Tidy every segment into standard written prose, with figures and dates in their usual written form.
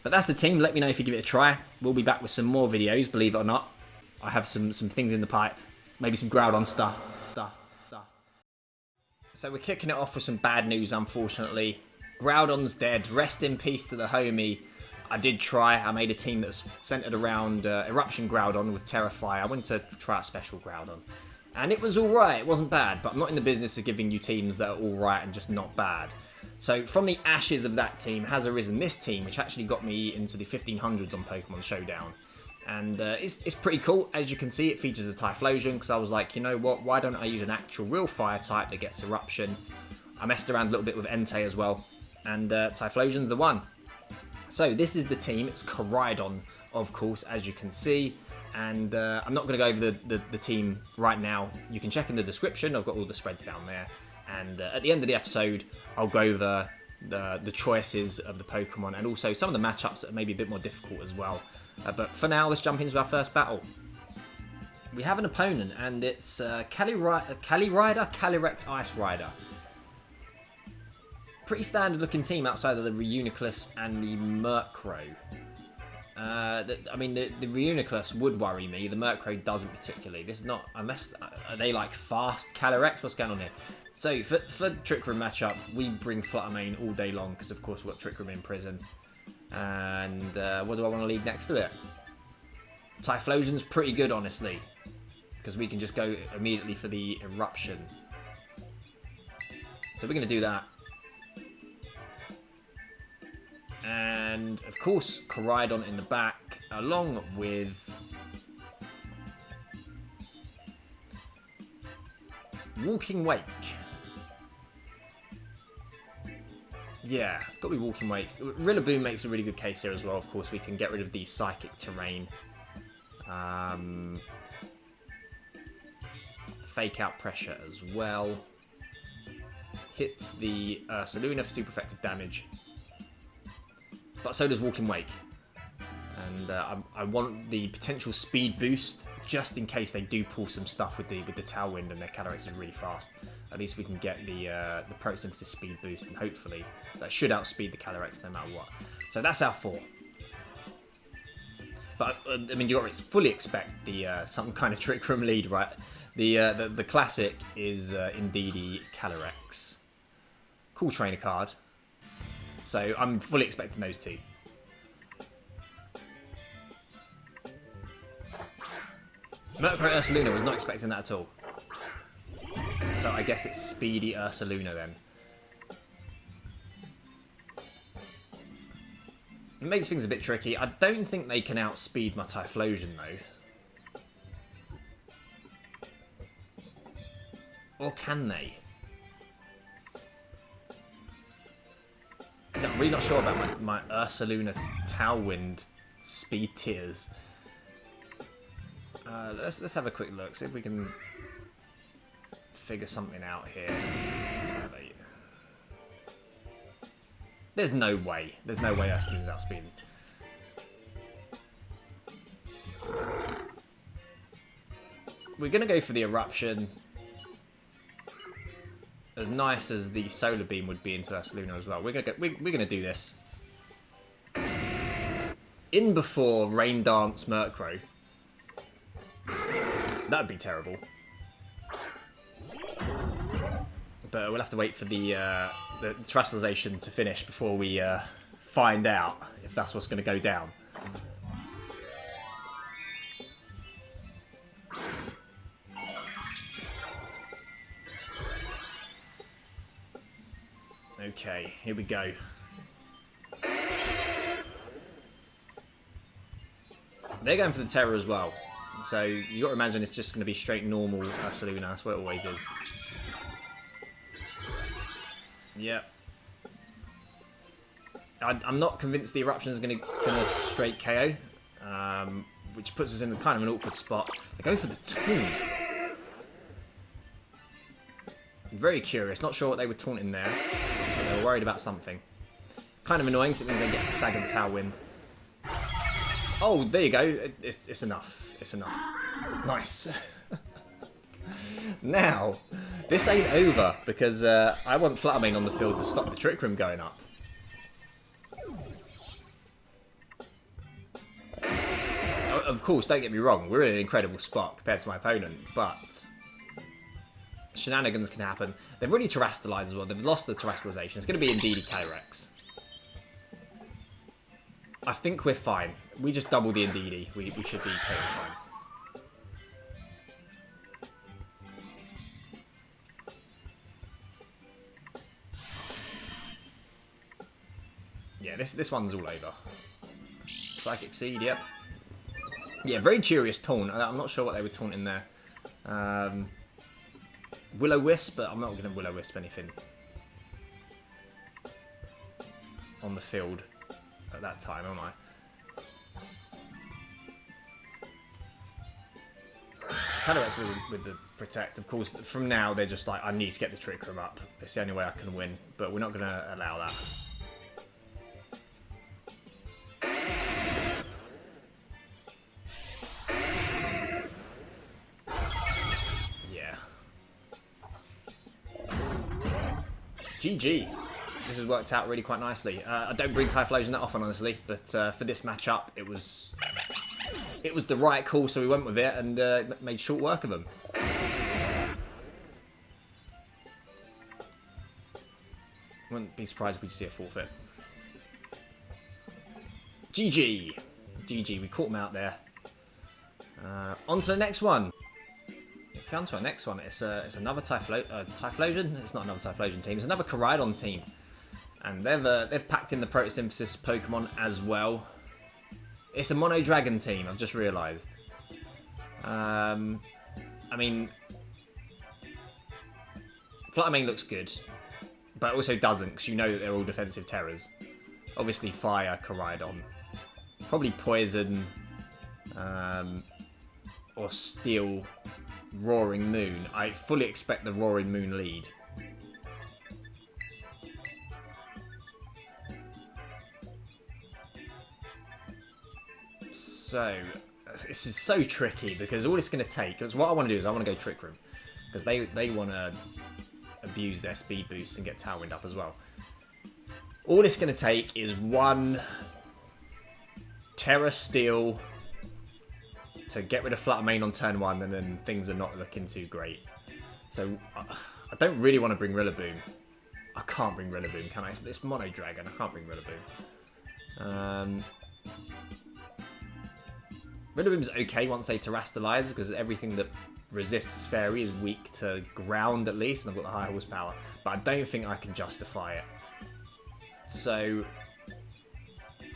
But that's the team. Let me know if you give it a try. We'll be back with some more videos, believe it or not. I have some things in the pipe. Maybe some Groudon stuff. So we're kicking it off with some bad news, unfortunately. Groudon's dead. Rest in peace to the homie. I did try. I made a team that was centered around Eruption Groudon with Tera. I went to try out Special Groudon. And it was alright. It wasn't bad. But I'm not in the business of giving you teams that are alright and just not bad. So from the ashes of that team has arisen this team, which actually got me into the 1500s on Pokemon Showdown. And it's pretty cool. As you can see, it features a Typhlosion, because I was like, you know what, why don't I use an actual real fire type that gets Eruption? I messed around a little bit with Entei as well, and Typhlosion's the one. So this is the team. It's Koraidon, of course, as you can see. And I'm not going to go over the team right now. You can check in the description. I've got all the spreads down there. And at the end of the episode, I'll go over the choices of the Pokemon and also some of the matchups that are maybe a bit more difficult as well. But for now, let's jump into our first battle. We have an opponent, and it's Calyrex Ice Rider. Pretty standard looking team outside of the Reuniclus and the Murkrow. I mean, the Reuniclus would worry me. The Murkrow doesn't particularly. This is not, unless, are they like fast Calyrex? What's going on here? So, for Trick Room matchup, we bring Fluttermane all day long, because of course we've got Trick Room in prison. And what do I want to lead next to it? Typhlosion's pretty good, honestly, because we can just go immediately for the Eruption. So we're going to do that. And, of course, Koraidon in the back, along with Walking Wake. Yeah, it's got to be Walking Wake. Rillaboom makes a really good case here as well. Of course, we can get rid of the Psychic Terrain. Fake Out Pressure as well. Hits the Ursaluna for super effective damage. But so does Walking Wake. And I want the potential speed boost, just in case they do pull some stuff with the Tailwind and their Calyrex is really fast. At least we can get the Protosynthesis speed boost, and hopefully that should outspeed the Calyrex no matter what. So that's our 4. But I mean, you got to fully expect the some kind of Trick Room lead, right? The classic is Indeedee Calyrex. Cool trainer card. So I'm fully expecting those two. Murkrow Ursaluna, was not expecting that at all. So I guess it's Speedy Ursaluna then. It makes things a bit tricky. I don't think they can outspeed my Typhlosion though. Or can they? I'm really not sure about my Ursaluna Tailwind speed tiers. Let's have a quick look, see if we can figure something out here. There's no way. There's no way Ursaluna's outspeeding. We're going to go for the Eruption. As nice as the Solar Beam would be into Ursaluna as well. We're gonna do this. In before Rain Dance Murkrow. That would be terrible. But we'll have to wait for the terrestrialization to finish before we find out if that's what's going to go down. Okay, here we go. They're going for the Tera as well. So you got to imagine it's just going to be straight normal Ursaluna. That's what it always is. Yep. I'm not convinced the Eruption is going to straight KO, which puts us in kind of an awkward spot. They go for the Taunt. I'm very curious. Not sure what they were taunting there. But they were worried about something. Kind of annoying because it means they get to stagger the Tailwind. Oh, there you go. It's enough. It's enough. Nice. Now, this ain't over because I want Fluttermane on the field to stop the Trick Room going up. of course, don't get me wrong, we're in an incredible spot compared to my opponent, but shenanigans can happen. They've already terrestrialized as well. They've lost the terrestrialization. It's going to be Indeedee Calyrex. I think we're fine. We just double the Indeedee. We should be totally fine. Yeah, this one's all over. Psychic Seed, yep. Yeah, very curious taunt. I'm not sure what they were taunting there. Will-O-Wisp, but I'm not going to Will-O-Wisp anything on the field at that time, am I? So Calyrex with the Protect. Of course, from now, they're just like, I need to get the Trick Room up. It's the only way I can win, but we're not going to allow that. GG. This has worked out really quite nicely. I don't bring TYPHLOSION that often, honestly, but for this matchup, it was the right call, so we went with it and made short work of them. Wouldn't be surprised if we see a forfeit. GG. GG. We caught them out there. On to the next one. On to our next one. It's another TYPHLOSION. It's not another TYPHLOSION team. It's another Koraidon team, and they've packed in the Protosynthesis Pokemon as well. It's a Mono Dragon team. I've just realised. I mean, Fluttermane looks good, but also doesn't, because you know that they're all defensive Teras. Obviously, Fire, Koraidon, probably Poison, or Steel. Roaring Moon. I fully expect the Roaring Moon lead. So, this is so tricky because all it's going to take, because what I want to do is I want to go Trick Room, because they want to abuse their speed boost and get Tailwind up as well. All it's going to take is one Tera Steel to get rid of Fluttermane on turn 1, and then things are not looking too great. So, I don't really want to bring Rillaboom. I can't bring Rillaboom, can I? It's Mono Dragon, I can't bring Rillaboom. Rillaboom's okay once they terrestrialize, because everything that resists Fairy is weak to ground at least, and I've got the high horsepower. But I don't think I can justify it. So,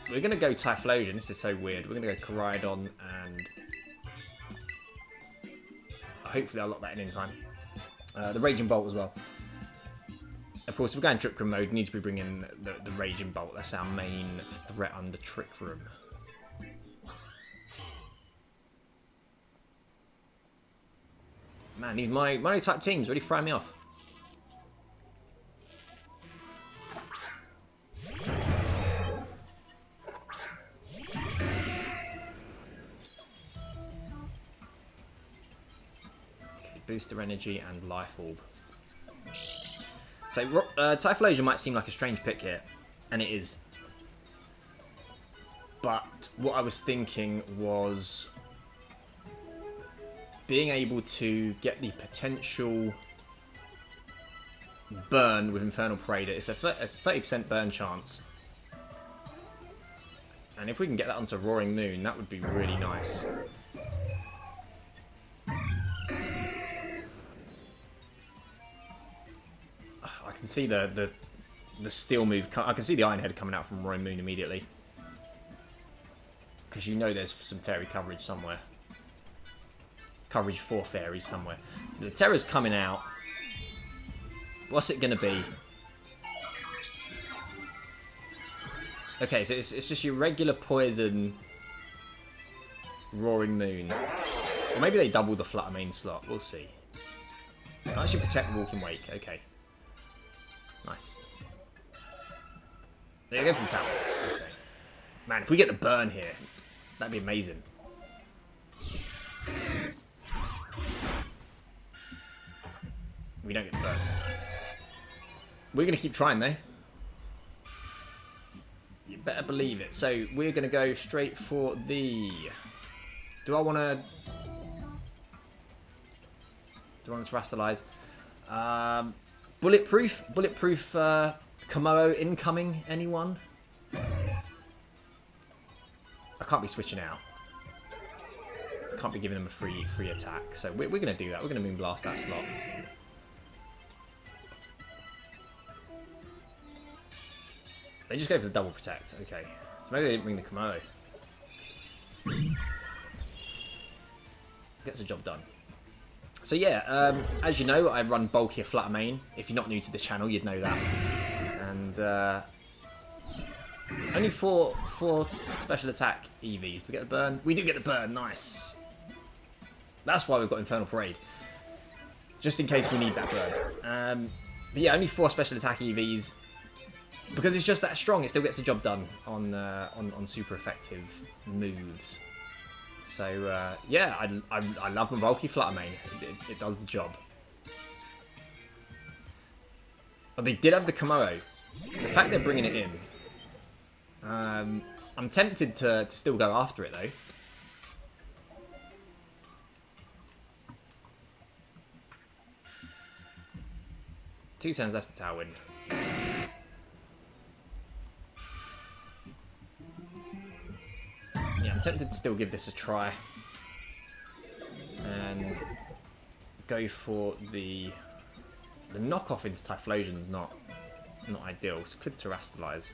we're going to go TYPHLOSION. This is so weird. We're going to go Koraidon, and hopefully I'll lock that in time. The Raging Bolt as well. Of course, if we're going Trick Room mode, we need to be bringing the Raging Bolt. That's our main threat under Trick Room. Man, these Mono type teams really throw me off. Booster Energy and Life Orb. So TYPHLOSION might seem like a strange pick here, and it is. But what I was thinking was being able to get the potential burn with Infernal Parade. It's a 30% burn chance. And if we can get that onto Roaring Moon, that would be really nice. I can see the Steel move. I can see the Iron Head coming out from Roaring Moon immediately. Because you know there's some Fairy coverage somewhere. Coverage for Fairies somewhere. The Tera's coming out. What's it going to be? Okay, so it's just your regular Poison Roaring Moon. Or maybe they double the Fluttermane slot. We'll see. I should protect the Walking Wake. Okay. Nice. There you go for the tower. Okay. Man, if we get the burn here, that'd be amazing. We don't get the burn. We're going to keep trying, though. You better believe it. So, we're going to go straight for the Do I want to terastallize? Bulletproof Komodo incoming. Anyone? I can't be switching out. Can't be giving them a free attack. So we're going to do that. We're going to Moonblast that slot. They just go for the double protect. Okay. So maybe they didn't bring the Komodo. Gets the job done. So yeah, as you know, I run bulkier Flutter Mane. If you're not new to this channel, you'd know that. And only four special attack EVs. Do we get the burn? We do get the burn. Nice. That's why we've got Infernal Parade. Just in case we need that burn. But yeah, only 4 special attack EVs. Because it's just that strong, it still gets the job done on super effective moves. So yeah, I love my bulky Flutter Mane. It does the job. But they did have the Komodo. The fact they're bringing it in, I'm tempted to still go after it though. Two turns left to Tailwind. Yeah, I'm tempted to still give this a try and go for the knockoff into Typhlosion is not ideal, so could terastallize.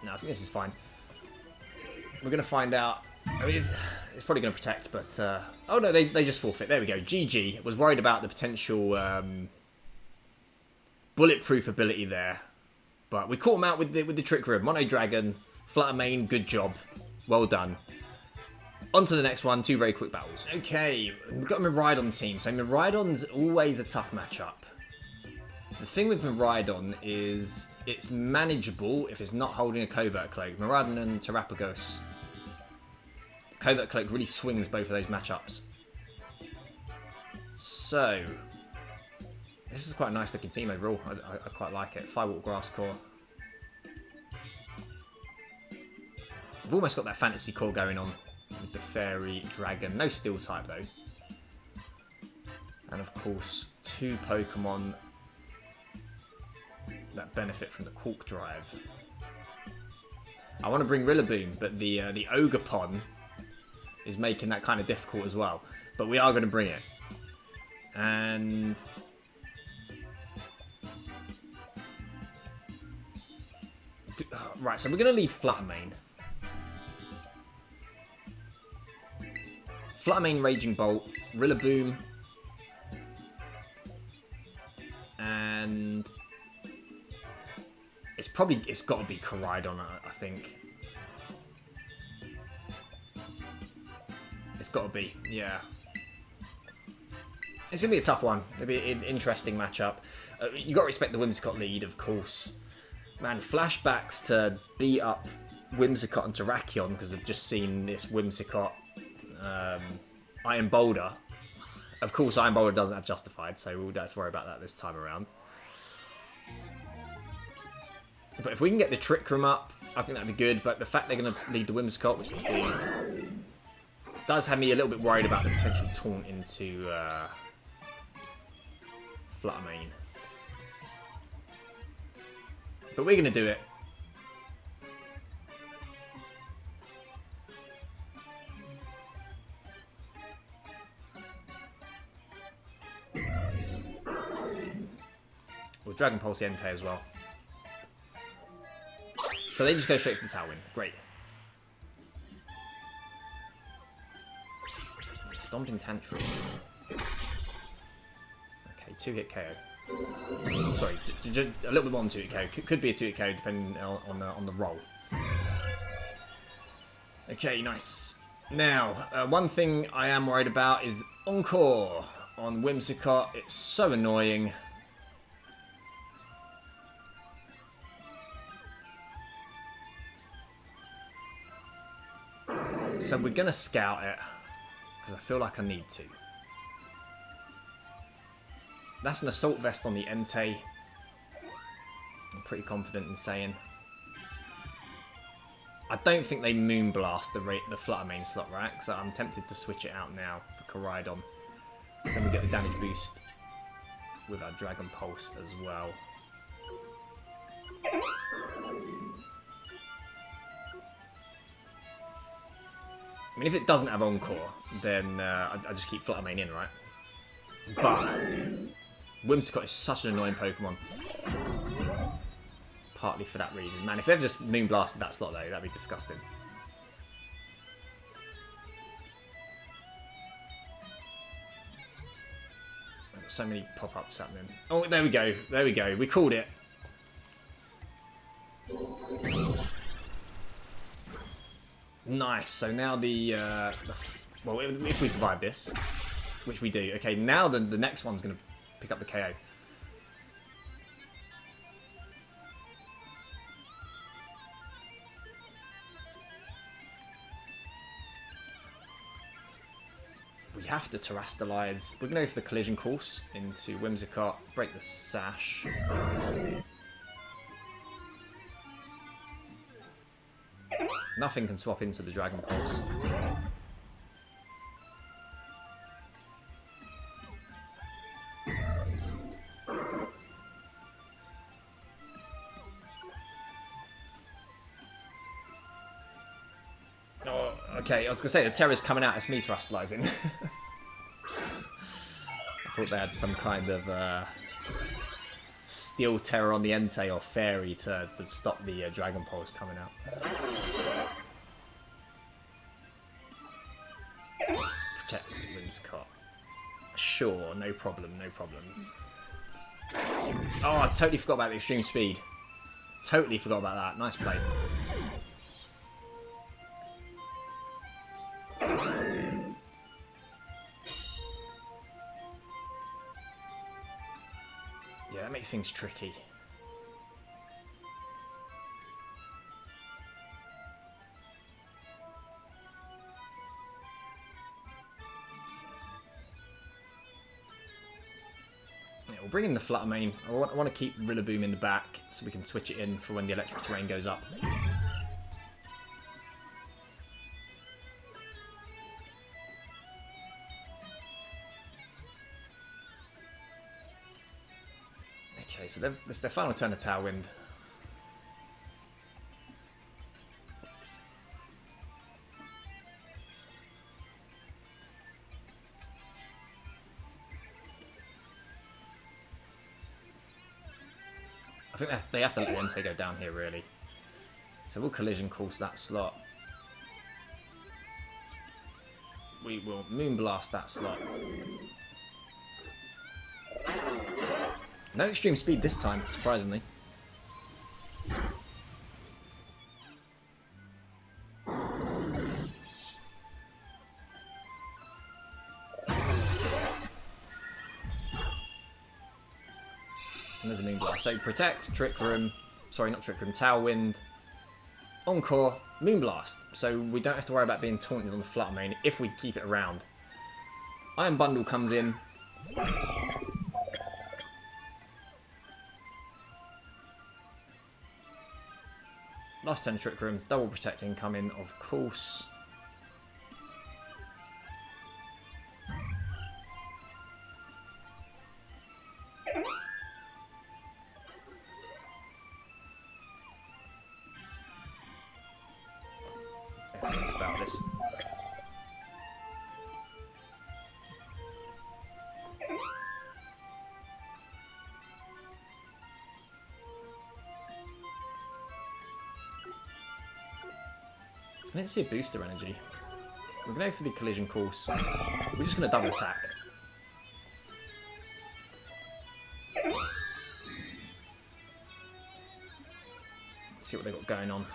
No, I think this is fine. We're going to find out. I mean, it's probably going to protect, but... oh, no, they just forfeit. There we go. GG. Was worried about the potential bulletproof ability there. But we caught him out with the Trick Room. Mono Dragon, Flutter Mane, good job. Well done. On to the next one. 2 very quick battles. Okay, we've got a Miraidon team. So Miraidon's always a tough matchup. The thing with Miraidon is it's manageable if it's not holding a Covert Cloak. Miraidon and Terapagos. Covert Cloak really swings both of those matchups. So, this is quite a nice looking team overall. I quite like it. Firewater Grass Core. We've almost got that fantasy core going on with the Fairy Dragon. No Steel type though. And of course, 2 Pokemon that benefit from the Quark Drive. I want to bring Rillaboom, but the Ogre is making that kind of difficult as well. But we are going to bring it. And... right, so we're going to lead Flutter Mane. Flutter Mane, Raging Bolt, Rillaboom. And... it's got to be Koraidon, I think. It's got to be, yeah. It's going to be a tough one. It'll be an interesting matchup. You got to respect the Whimsicott lead, of course. Man, flashbacks to beat up Whimsicott and Terrakion because I've just seen this Whimsicott Iron Boulder. Of course, Iron Boulder doesn't have Justified, so we don't have to worry about that this time around. But if we can get the Trick Room up, I think that'd be good. But the fact they're going to lead the Whimsicott, which they do, does have me a little bit worried about the potential taunt into Flutter Mane. But we're going to do it. We'll Dragon Pulse Entei as well. So they just go straight for the Tailwind. Great. Stomping Tantrum. Okay, 2-hit KO. Sorry, just a little bit more than 2-hit KO. Could be a 2-hit KO depending on the roll. Okay, nice. Now, one thing I am worried about is Encore on Whimsicott. It's so annoying. So we're going to scout it, because I feel like I need to. That's an Assault Vest on the Entei. pretty confident in saying. I don't think they Moonblast the Flutter Mane slot, right? So I'm tempted to switch it out now for Koraidon. So then we get the damage boost with our Dragon Pulse as well. I mean, if it doesn't have Encore, then I just keep Flutter Mane in, right? But Whimsicott is such an annoying Pokemon. Partly for that reason. Man, if they've just Moonblasted that slot though, that'd be disgusting. So many pop-ups happening. Oh, there we go. There we go. We called it. Nice. So now well, if we survive this, which we do. Okay, now the next one's going to pick up the KO. We have to Terrastalize. We're going to go for the Collision Course into Whimsicott, break the Sash. Nothing can swap into the Dragon Pulse. Oh, okay, I was going to say, the Tera's coming out, it's me Terrastalizing. I thought they had some kind of Steel Terror on the Entei or Fairy to stop the Dragon Pulse coming out. Protect Whimsicott. Sure, no problem, no problem. Oh, I totally forgot about the extreme speed. Totally forgot about that. Nice play. Yeah, that makes things tricky. Yeah, we'll bring in the Flutter Mane. I want to keep Rillaboom in the back so we can switch it in for when the electric terrain goes up. Okay, so it's their final turn of Tailwind. I think they have to let the Entei go down here, really. So we'll Collision Course that slot. We will Moonblast that slot. No extreme speed this time, surprisingly. And there's a Moonblast. So Protect, Trick Room, sorry, not Trick Room, Tailwind, Encore, Moonblast. So we don't have to worry about being taunted on the Flutter Mane if we keep it around. Iron Bundle comes in. Last turn of Trick Room, double Protect incoming, of course. Let's think about this. I didn't see a booster energy. We're going to go for the Collision Course. We're just going to double attack. Let's see what they've got going on.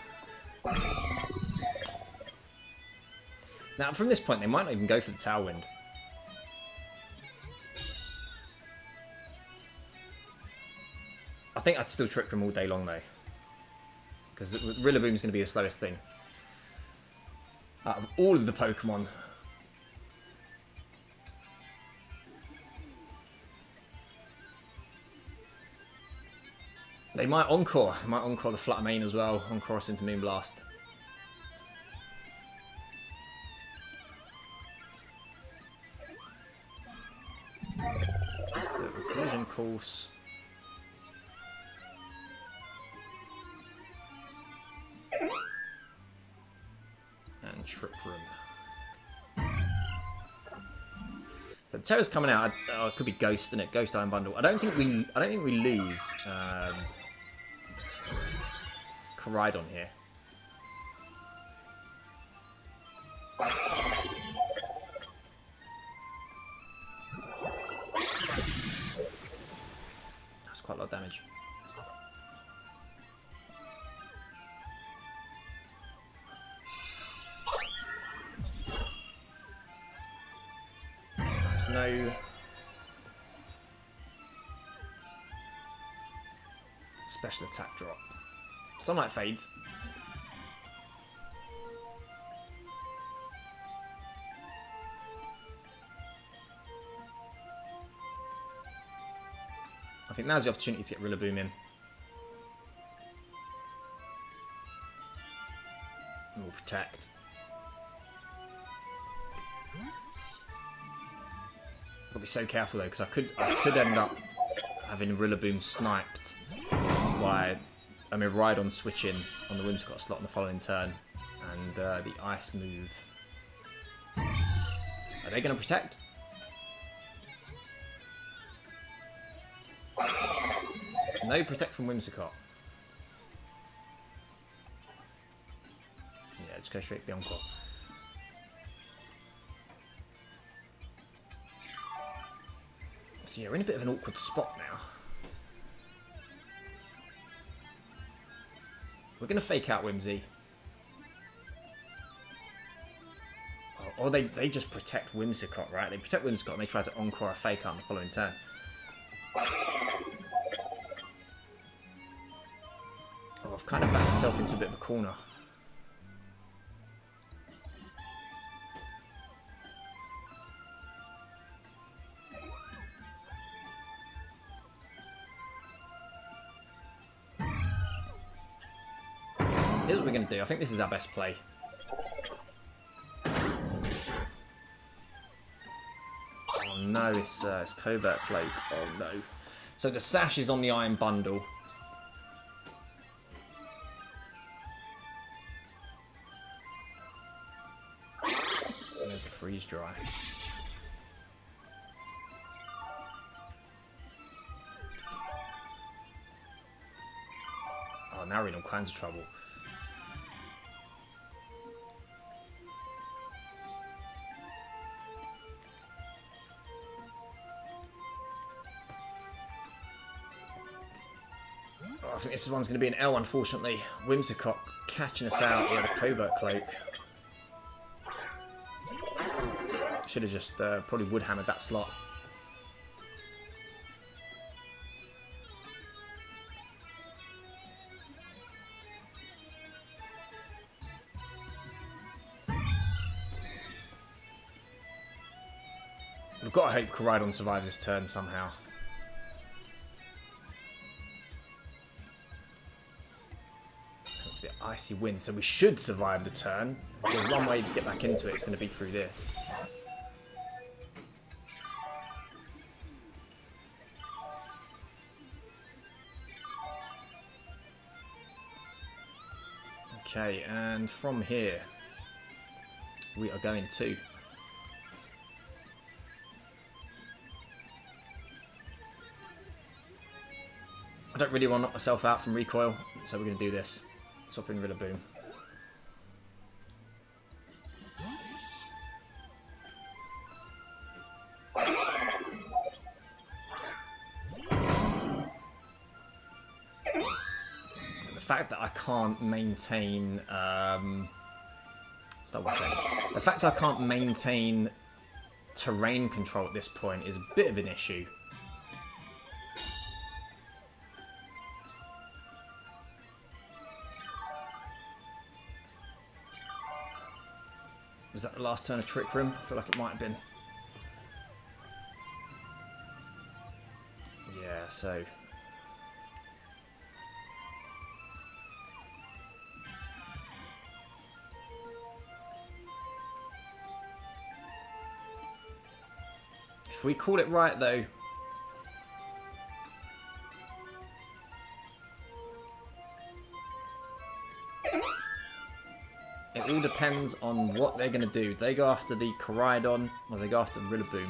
Now, from this point, they might not even go for the Tailwind. I think I'd still Trick Room all day long, though. Because Rillaboom's going to be the slowest thing. Out of all of the Pokemon. They might encore. They might encore the Flutter Mane as well. Encore us into Moonblast. Just a collision course. And Trip Room. So Tera's coming out. Oh, it could be Ghost, isn't it? Ghost Iron Bundle. I don't think we lose Koraidon here. That's quite a lot of damage. There's no special attack drop. Sunlight fades. I think now's the opportunity to get Rillaboom in. And we'll protect. I'll be so careful though, because I could end up having Rillaboom sniped by Miraidon switching on the Whimsicott slot in the following turn, and the ice move. Are they going to protect? No protect from Whimsicott. Yeah, just go straight to the Encore. So yeah, we're in a bit of an awkward spot now. We're going to fake out Whimsy. Or they just protect Whimsicott, right? They protect Whimsicott and they try to Encore a fake out in the following turn. Oh, I've kind of backed myself into a bit of a corner. Here's what we're going to do. I think this is our best play. Oh no, it's Covert Cloak. Oh no. So the Sash is on the Iron Bundle. And there's the Freeze Dry. Oh, now we're in all kinds of trouble. I think this one's going to be an L, unfortunately. Whimsicott catching us out. Yeah, the Covert Cloak. Should have just probably wood hammered that slot. We've got to hope Koraidon survives this turn somehow. The Icy Wind, so we should survive the turn. There's one way to get back into it, it's going to be through this. Okay, and from here, we are going to... I don't really want to knock myself out from recoil, so we're going to do this. Swap in Rillaboom. The fact that I can't maintain... the fact that I can't maintain terrain control at this point is a bit of an issue. Was that the last turn of Trick Room? I feel like it might have been. Yeah, so... If we call it right, though... It all depends on what they're going to do. Do they go after the Koraidon or do they go after Rillaboom?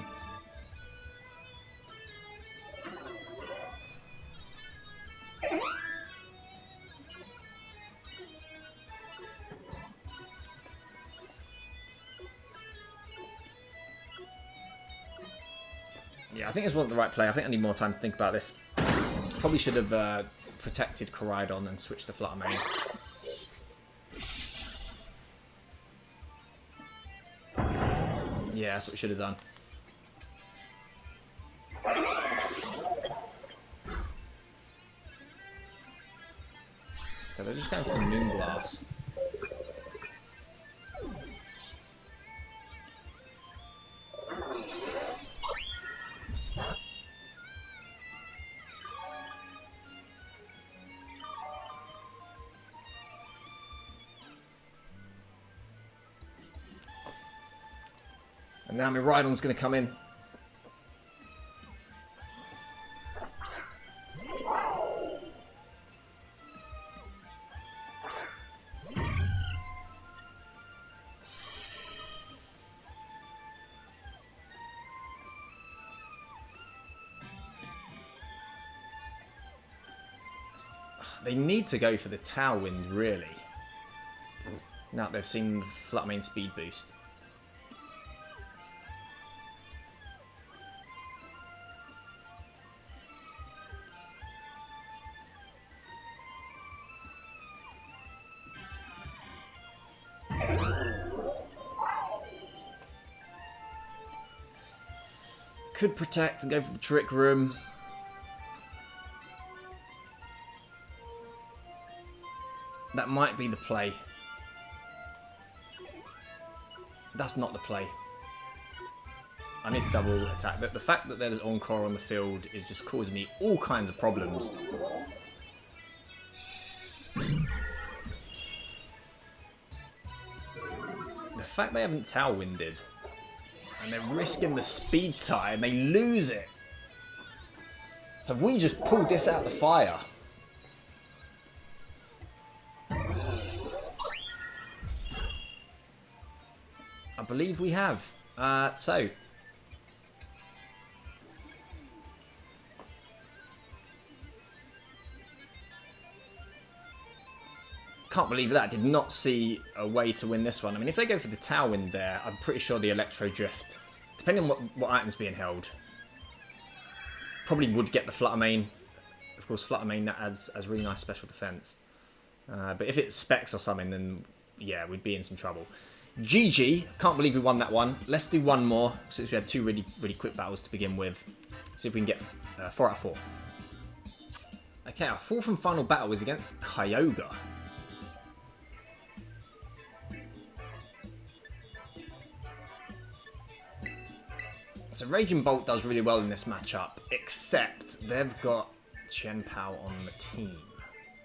Yeah, I think this wasn't the right play. I think I need more time to think about this. Probably should have protected Koraidon and switched to Fluttermane. Yeah, that's what we should have done. So they're just going for Moonblast. And now Miraidon's going to come in. They need to go for the Tailwind, really. Now that they've seen Fluttermane speed boost. Could protect and go for the Trick Room. That might be the play. That's not the play. I need to double attack. But the fact that there's Encore on the field is just causing me all kinds of problems. The fact they haven't Tailwinded. And they're risking the speed tie and they lose it. Have we just pulled this out of the fire? I believe we have. So. Can't believe that. Did not see a way to win this one. I mean, if they go for the Tailwind there, I'm pretty sure the Electro Drift, depending on what item's being held, probably would get the Fluttermane. Of course, Fluttermane that adds really nice special defense. But if it's Specs or something, then yeah, we'd be in some trouble. GG. Can't believe we won that one. Let's do one more, since we had two really quick battles to begin with. See if we can get 4 out of 4. Okay, our fourth and final battle is against Kyogre. So Raging Bolt does really well in this matchup, except they've got Chien-Pao on the team.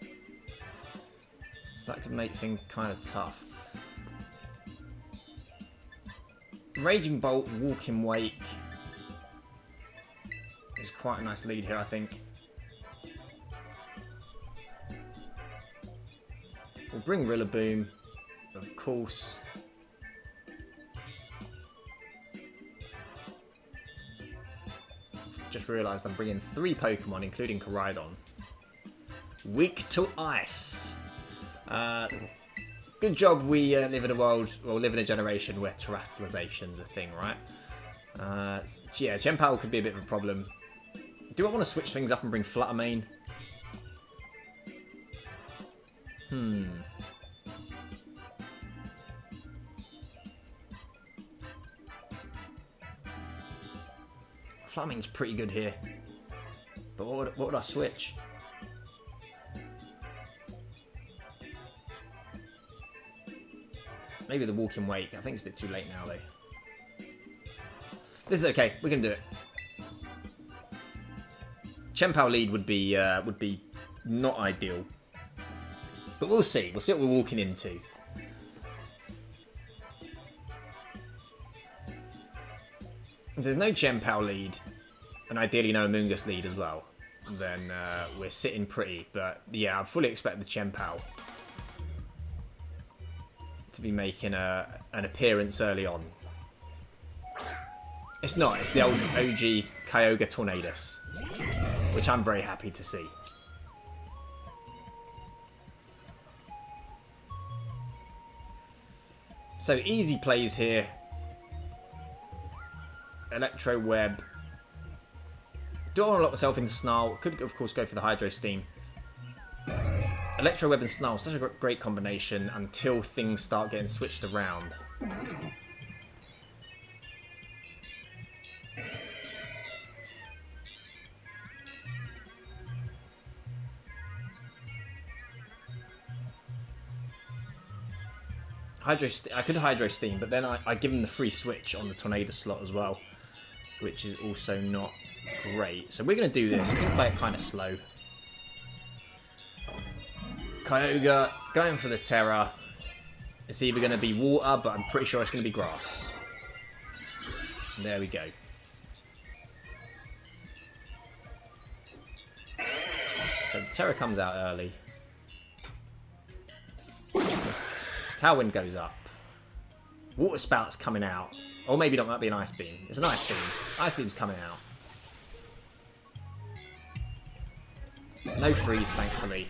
So that could make things kind of tough. Raging Bolt, Walking Wake is quite a nice lead here, I think. We'll bring Rillaboom, of course. Just realised I'm bringing 3 Pokemon, including Koraidon. Weak to Ice. Good job we live in a world, or live in a generation where terrestrialization's a thing, right? Yeah, Chien-Pao could be a bit of a problem. Do I want to switch things up and bring Fluttermane? Fluttermane's pretty good here. But what would I switch? Maybe the Walking Wake. I think it's a bit too late now, though. This is okay. We can do it. Chien-Pao lead would be not ideal. But we'll see. We'll see what we're walking into. If there's no Genpow lead, and ideally no Amoonguss lead as well, then we're sitting pretty. But yeah, I fully expect the Genpow to be making an appearance early on. It's not. It's the old OG Kyogre Tornadus, which I'm very happy to see. So easy plays here. Electroweb. Don't want to lock myself into Snarl. Could, of course, go for the Hydro Steam. Electroweb and Snarl, such a great combination until things start getting switched around. I could Hydro Steam, but then I give him the free switch on the Tornadus slot as well, which is also not great. So we're going to do this. We're going to play it kind of slow. Kyogre going for the Tera. It's either going to be water, but I'm pretty sure it's going to be grass. There we go. So the Tera comes out early. Tailwind goes up. Water Spout's coming out. Or maybe not, might be an Ice Beam. It's an Ice Beam. Ice Beam's coming out. No freeze, thankfully.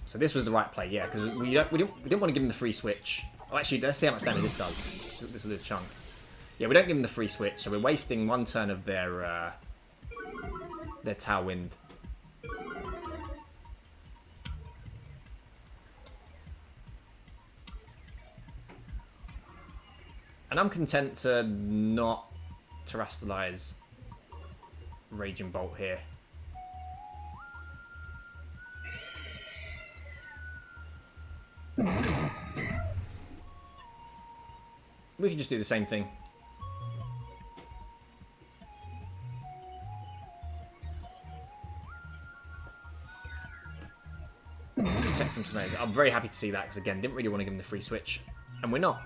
So this was the right play, yeah, because we didn't want to give him the free switch. Oh, actually, let's see how much damage this does. This is a chunk. Yeah, we don't give him the free switch, so we're wasting one turn of their Tailwind. And I'm content to not terrestrialize Raging Bolt here. We can just do the same thing. Protect from Tornado. I'm very happy to see that because, again, didn't really want to give him the free switch. And we're not.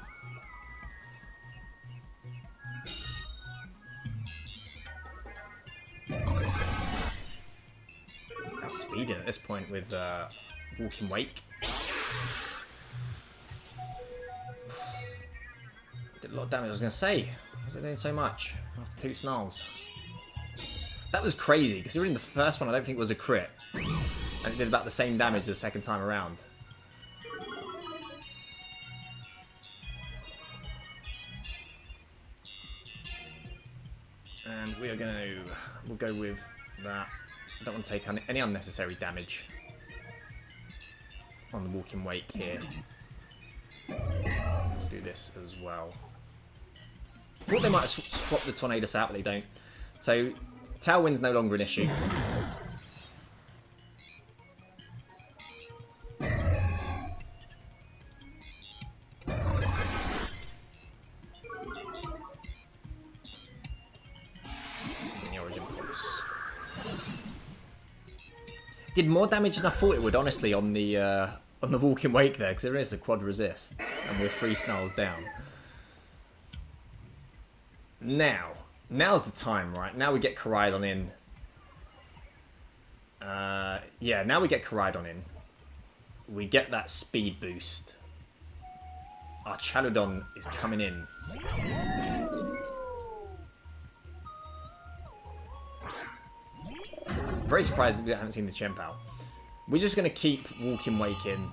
Outspeeding at this point with Walking Wake. Did a lot of damage, I was going to say. Why was it doing so much after 2 Snarls? That was crazy, considering the first one I don't think was a crit. And it did about the same damage the second time around. And we are going to... We'll go with that. I don't want to take any unnecessary damage on the Walking Wake here. Do this as well. I thought they might have swapped the Tornadus out, but they don't. So, Tailwind's no longer an issue. Did more damage than I thought it would, honestly, on the Walking Wake there, because there is a quad resist, and we're 3 Snarls down. Now's the time, right? Now we get Koraidon in. Yeah, now we get Koraidon in. We get that speed boost. Our Chaludon is coming in. Very surprised that we haven't seen the Genpow. We're just going to keep Walking Wake in.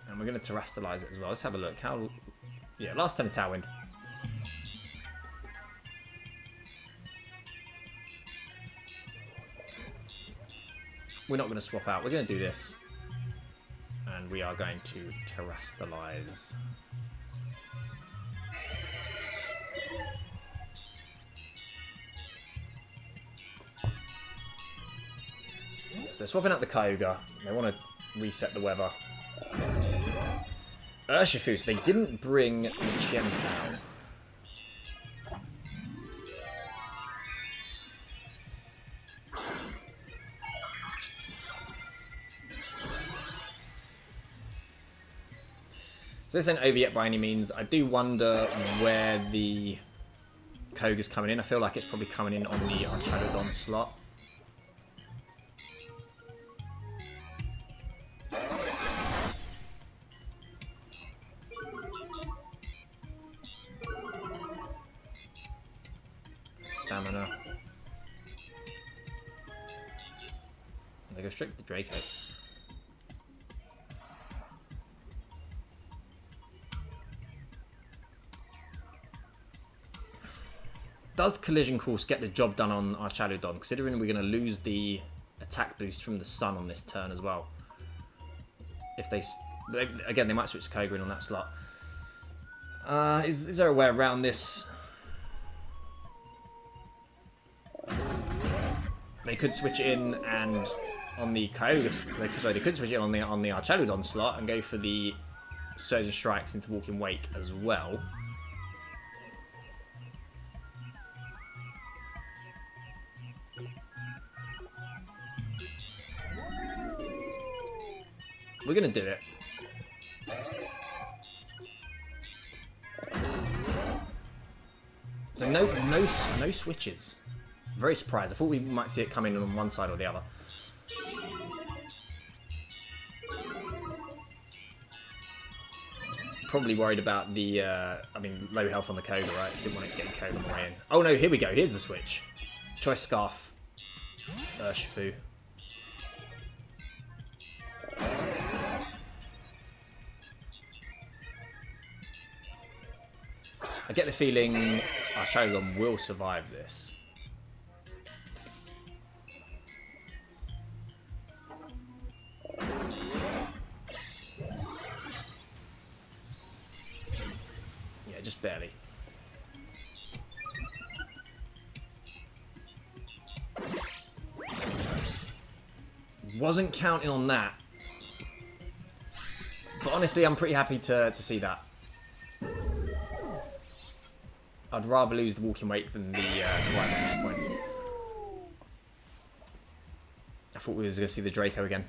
And we're going to terrestrialize it as well. Let's have a look. Yeah, last turn of Tailwind. We're not going to swap out. We're going to do this. And we are going to terrestrialize. So swapping out the Kyogre. They want to reset the weather. Urshifu, so they didn't bring the Genpow. So this ain't over yet by any means. I do wonder where the Kyogre's coming in. I feel like it's probably coming in on the Orichalcum slot. Stamina. They go straight to the Draco. Does Collision Course get the job done on our Orichalcum, considering we're going to lose the attack boost from the sun on this turn as well? If they again, they might switch to Kyogre on that slot. Is there a way around this? They could switch it in and on the Kyogre, they could switch it on the Orichalcum slot and go for the Surging Strikes into Walking Wake as well. We're gonna do it. So no switches. Very surprised. I thought we might see it coming on one side or the other. Probably worried about the, low health on the Kyogre, right? Didn't want it to get Kyogre on the way in. Oh no, here we go. Here's the switch. Choice Scarf. Urshifu. I get the feeling our Orichalcum will survive this. Yeah, just barely. Wasn't counting on that. But honestly, I'm pretty happy to see that. I'd rather lose the Walking Wake than the Koraidon at this point. I thought we was going to see the Draco again.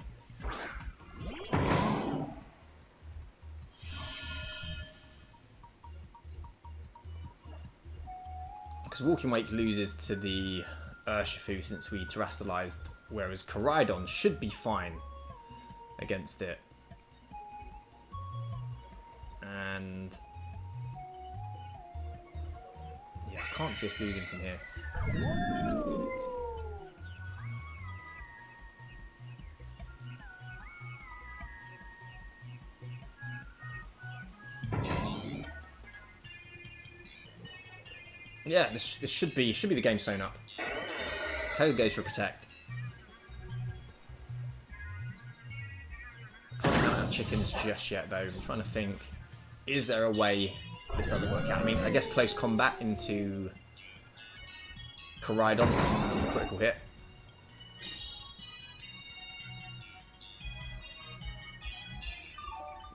Because Walking Wake loses to the Urshifu since we terrestrialized, whereas Koraidon should be fine against it. And yeah, I can't see us losing from here. Yeah, this should be the game sewn up. Kyogre goes for Protect. Can't count out chickens just yet though. I'm trying to think, is there a way this doesn't work out? I mean, I guess close combat into Koraidon, critical hit.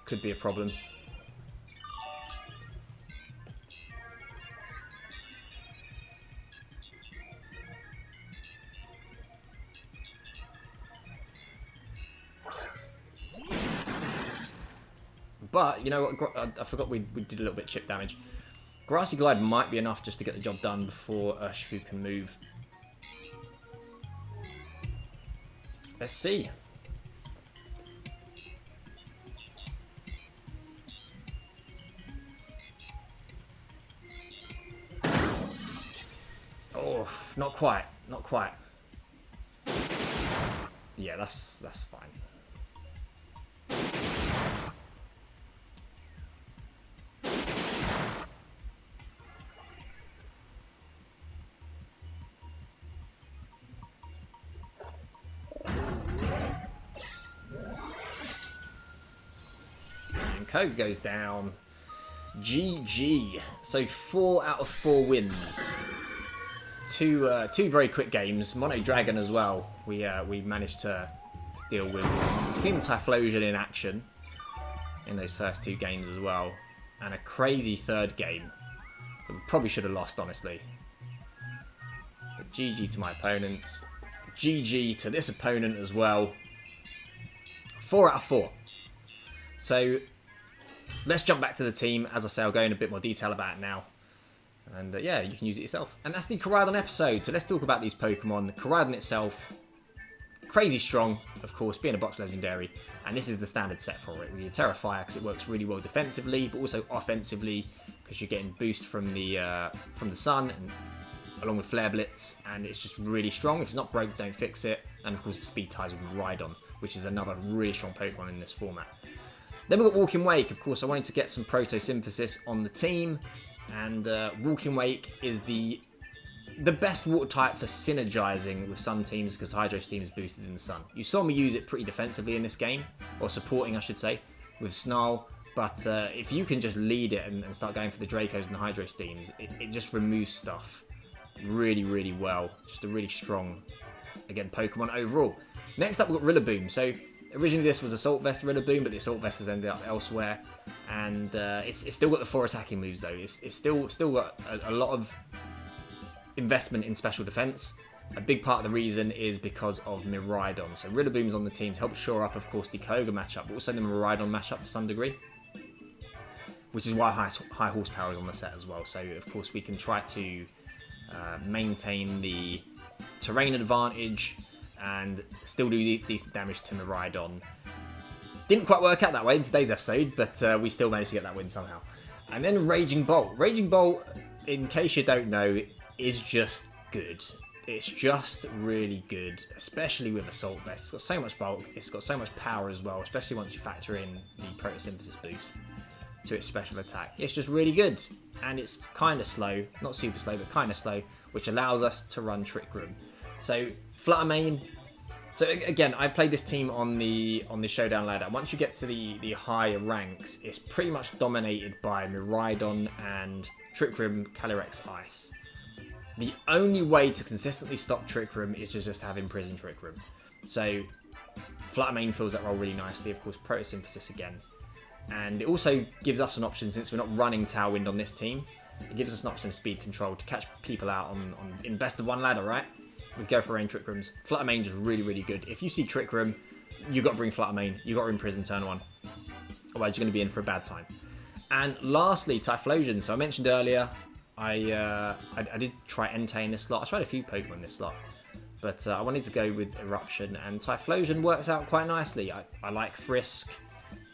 Could be a problem. But, you know what, I forgot we did a little bit of chip damage. Grassy Glide might be enough just to get the job done before Urshifu can move. Let's see. Oh, not quite, not quite. Yeah, that's fine. Kyogre goes down. GG. So 4 out of 4 wins. Two very quick games. Mono Dragon as well. We managed to deal with. We've seen the TYPHLOSION in action in those first 2 games as well, and a crazy third game that we probably should have lost, honestly. But GG to my opponents. GG to this opponent as well. 4 out of 4. So let's jump back to the team. As I say, I'll go in a bit more detail about it now. And yeah, you can use it yourself. And that's the Koraidon episode. So let's talk about these Pokemon. Koraidon itself, crazy strong, of course, being a box legendary. And this is the standard set for it. With your Terrifier, because it works really well defensively, but also offensively, because you're getting boost from the sun, and along with Flare Blitz, and it's just really strong. If it's not broke, don't fix it. And of course, it speed ties with Miraidon, which is another really strong Pokemon in this format. Then we've got Walking Wake. Of course, I wanted to get some Protosynthesis on the team, and Walking Wake is the best water type for synergizing with some teams, because Hydro Steam is boosted in the sun. You saw me use it pretty defensively in this game, or supporting I should say, with Snarl, but if you can just lead it and start going for the Dracos and the Hydro Steams, it just removes stuff really, really well. Just a really strong, again, Pokemon overall. Next up we've got Rillaboom. So originally this was Assault Vest Rillaboom, but the Assault Vest has ended up elsewhere, and it's still got the 4 attacking moves though. It's still got a lot of investment in special defense. A big part of the reason is because of Miraidon. So Rillaboom's on the team to help shore up, of course, the Kyogre matchup, but also the Miraidon matchup to some degree, which is why high horsepower is on the set as well. So of course we can try to maintain the terrain advantage and still do decent damage to Miraidon. Didn't quite work out that way in today's episode, but we still managed to get that win somehow. And then Raging Bolt. Raging Bolt, in case you don't know, is just good. It's just really good, especially with Assault Vest. It's got so much bulk, it's got so much power as well, especially once you factor in the Protosynthesis boost to its special attack. It's just really good, and it's kind of slow, not super slow, but kind of slow, which allows us to run Trick Room. So Flutter Mane. So again, I played this team on the Showdown ladder. Once you get to the higher ranks, it's pretty much dominated by Miraidon and Trick Room, Calyrex, Ice. The only way to consistently stop Trick Room is to just have Imprison Trick Room. So Flutter Mane fills that role really nicely. Of course, Protosynthesis again. And it also gives us an option, since we're not running Tailwind on this team, it gives us an option of speed control to catch people out in best of one ladder, right? We go for rain Trick Rooms. Flutter Mane is really, really good. If you see Trick Room, you've got to bring Flutter Mane. You've got to Imprison turn 1. Otherwise, you're going to be in for a bad time. And lastly, Typhlosion. So I mentioned earlier, I did try Entei in this slot. I tried a few Pokemon in this slot, but I wanted to go with Eruption, and Typhlosion works out quite nicely. I like Frisk.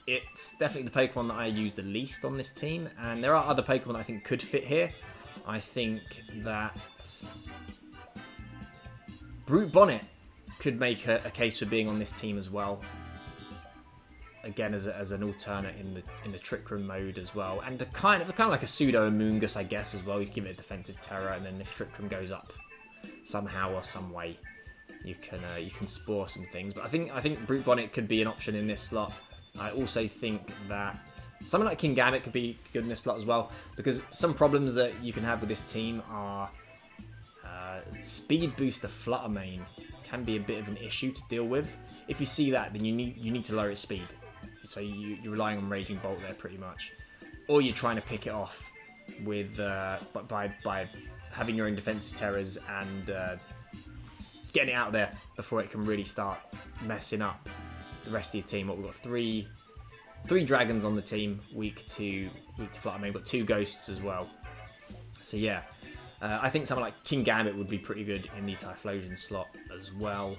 It's definitely the Pokemon that I use the least on this team, and there are other Pokemon that I think could fit here. I think that Brute Bonnet could make a case for being on this team as well. Again, as an alternate in the Trick Room mode as well, and kind of like a pseudo Amoonguss, I guess, as well. You give it a defensive Terror, and then if Trick Room goes up somehow or some way, you can spore some things. But I think Brute Bonnet could be an option in this slot. I also think that someone like Kingambit could be good in this slot as well, because some problems that you can have with this team are speed booster Flutter Mane can be a bit of an issue to deal with. If you see that, then you need to lower its speed. So you're relying on Raging Bolt there pretty much, or you're trying to pick it off with by having your own defensive terrors and getting it out there before it can really start messing up the rest of your team. We've got three dragons on the team, weak to Flutter Mane. We've got 2 ghosts as well. So yeah, I think someone like Kingambit would be pretty good in the Typhlosion slot as well.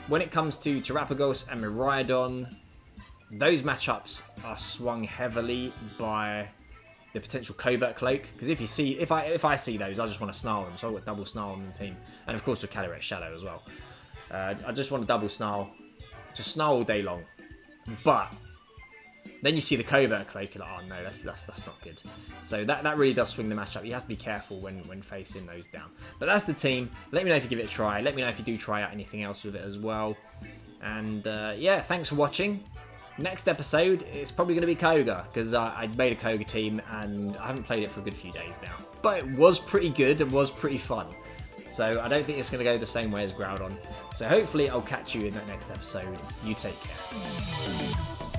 When it comes to Terapagos and Miraidon, those matchups are swung heavily by the potential Covert Cloak. Because if I see those, I just want to Snarl them. So I've got double Snarl on the team, and of course with Calyrex Shadow as well. I just want to double Snarl, just Snarl all day long. But then you see the Covert Cloak, you're like, oh no, that's not good. So that really does swing the matchup. You have to be careful when facing those down. But that's the team. Let me know if you give it a try. Let me know if you do try out anything else with it as well. And yeah, thanks for watching. Next episode, it's probably going to be Kyogre, because I made a Kyogre team and I haven't played it for a good few days now. But it was pretty good and was pretty fun. So I don't think it's going to go the same way as Groudon. So hopefully I'll catch you in that next episode. You take care.